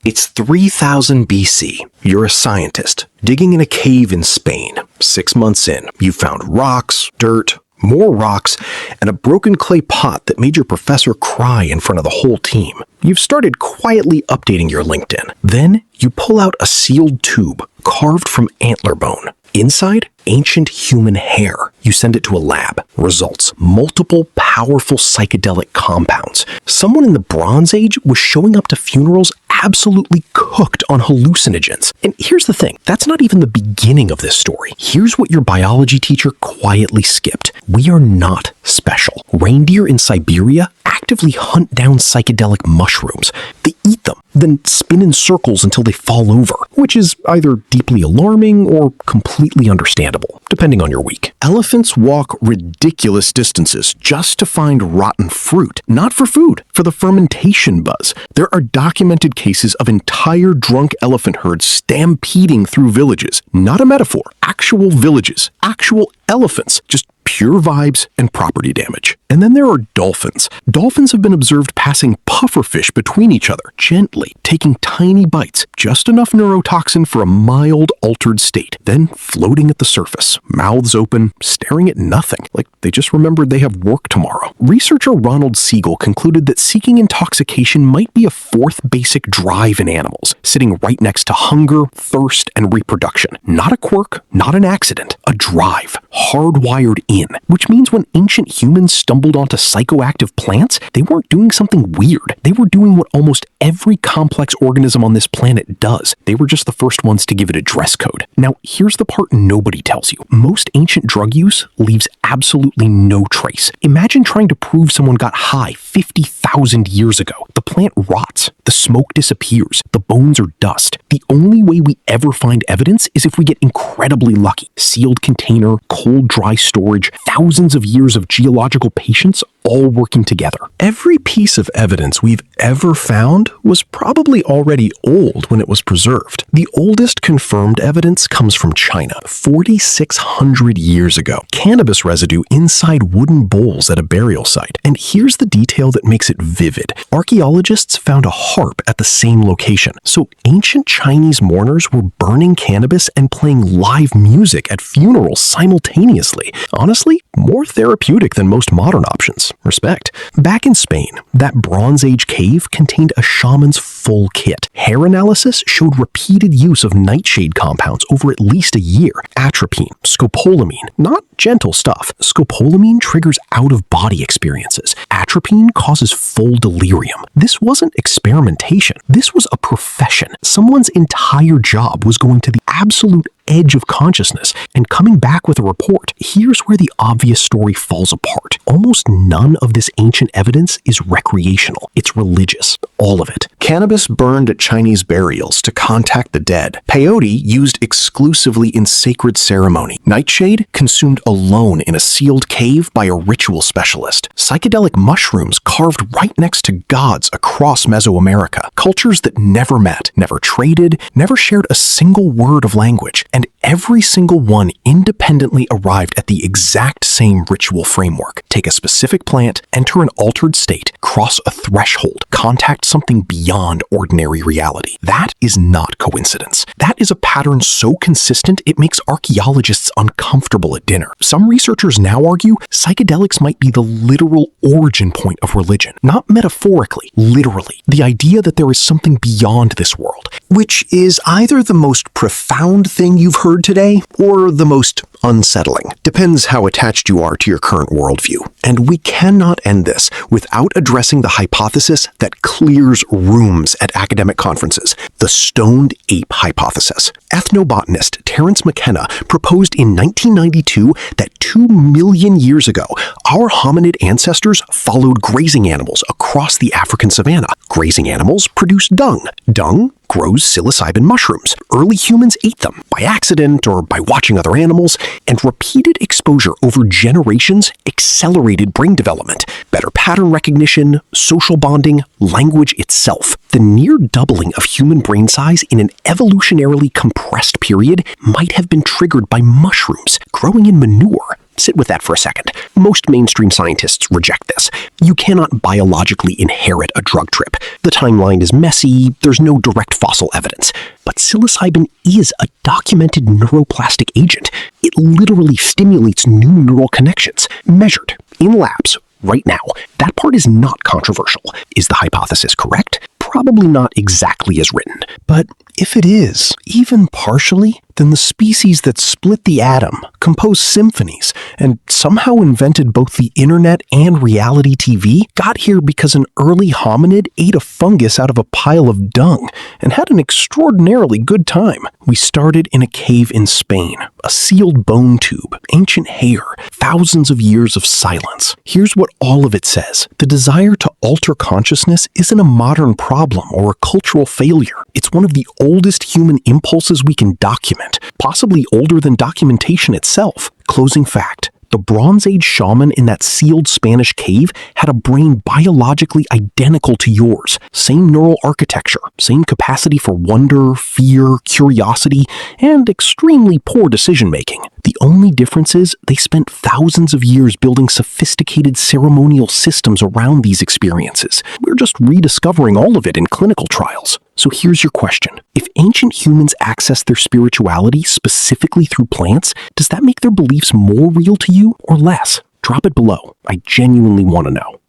It's 3000 BC. You're a scientist, digging in a cave in Spain. 6 months in, you found rocks, dirt, more rocks, and a broken clay pot that made your professor cry in front of the whole team. You've started quietly updating your LinkedIn. Then you pull out a sealed tube carved from antler bone. Inside, ancient human hair. You send it to a lab. Results: multiple powerful psychedelic compounds. Someone in the Bronze Age was showing up to funerals absolutely cooked on hallucinogens. And here's the thing, that's not even the beginning of this story. Here's what your biology teacher quietly skipped. We are not special. Reindeer in Siberia actively hunt down psychedelic mushrooms. They eat them, then spin in circles until they fall over, which is either deeply alarming or completely understandable, depending on your week. Elephants walk ridiculous distances just to find rotten fruit, not for food, for the fermentation buzz. There are documented cases of entire drunk elephant herds stampeding through villages. Not a metaphor, actual villages, actual elephants, just pure vibes and property damage. And then there are dolphins. Dolphins have been observed passing pufferfish between each other, gently, taking tiny bites, just enough neurotoxin for a mild, altered state, then floating at the surface, mouths open, staring at nothing, like they just remembered they have work tomorrow. Researcher Ronald Siegel concluded that seeking intoxication might be a fourth basic drive in animals, sitting right next to hunger, thirst, and reproduction. Not a quirk, not an accident, a drive, hardwired in, which means when ancient humans stumbled onto psychoactive plants, they weren't doing something weird. They were doing what almost every complex organism on this planet does. They were just the first ones to give it a dress code. Now, here's the part nobody tells you. Most ancient drug use leaves absolutely no trace. Imagine trying to prove someone got high 50,000 years ago. The plant rots, the smoke disappears, the bones are dust. The only way we ever find evidence is if we get incredibly lucky. Sealed container, cold, dry storage, thousands of years of geological patience all working together. Every piece of evidence we've ever found was probably already old when it was preserved. The oldest confirmed evidence comes from China, 4,600 years ago. Cannabis residue inside wooden bowls at a burial site. And here's the detail that makes it vivid. Archaeologists found a harp at the same location. So ancient Chinese mourners were burning cannabis and playing live music at funerals simultaneously. Honestly, more therapeutic than most modern options. Respect. Back in Spain, that Bronze Age cave contained a shaman's full kit. Hair analysis showed repeated use of nightshade compounds over at least a year. Atropine, scopolamine, not gentle stuff. Scopolamine triggers out-of-body experiences. Atropine causes full delirium. This wasn't experimentation. This was a profession. Someone's entire job was going to the absolute edge of consciousness and coming back with a report. Here's where the obvious story falls apart. Almost none of this ancient evidence is recreational. It's religious. All of it. Cannabis burned at Chinese burials to contact the dead. Peyote used exclusively in sacred ceremony. Nightshade consumed alone in a sealed cave by a ritual specialist. Psychedelic mushrooms carved right next to gods across Mesoamerica. Cultures that never met, never traded, never shared a single word of language. And every single one independently arrived at the exact same ritual framework. Take a specific plant, enter an altered state, cross a threshold, contact something beyond ordinary reality. That is not coincidence. That is a pattern so consistent it makes archaeologists uncomfortable at dinner. Some researchers now argue psychedelics might be the literal origin point of religion. Not metaphorically, literally. The idea that there is something beyond this world, which is either the most profound thing you've heard today or the most unsettling. Depends how attached you are to your current worldview. And we cannot end this without addressing the hypothesis that clears rooms at academic conferences, the stoned ape hypothesis. Ethnobotanist Terence McKenna proposed in 1992 that 2 million years ago, our hominid ancestors followed grazing animals across the African savanna. Grazing animals produce dung. Dung grows psilocybin mushrooms. Early humans ate them by accident or by watching other animals, and repeated exposure over generations accelerated brain development, better pattern recognition, social bonding, language itself. The near doubling of human brain size in an evolutionarily compressed period might have been triggered by mushrooms growing in manure. Sit with that for a second. Most mainstream scientists reject this. You cannot biologically inherit a drug trip. The timeline is messy, there's no direct fossil evidence. But psilocybin is a documented neuroplastic agent. It literally stimulates new neural connections, measured in labs right now. That part is not controversial. Is the hypothesis correct? Probably not exactly as written. But if it is, even partially, then the species that split the atom, composed symphonies, and somehow invented both the internet and reality TV got here because an early hominid ate a fungus out of a pile of dung and had an extraordinarily good time. We started in a cave in Spain, a sealed bone tube, ancient hair, thousands of years of silence. Here's what all of it says. The desire to alter consciousness isn't a modern problem or a cultural failure. It's one of the oldest human impulses we can document, possibly older than documentation itself. Closing fact. The Bronze Age shaman in that sealed Spanish cave had a brain biologically identical to yours. Same neural architecture, same capacity for wonder, fear, curiosity, and extremely poor decision-making. The only difference is they spent thousands of years building sophisticated ceremonial systems around these experiences. We're just rediscovering all of it in clinical trials. So here's your question. If ancient humans access their spirituality specifically through plants, does that make their beliefs more real to you or less? Drop it below. I genuinely want to know.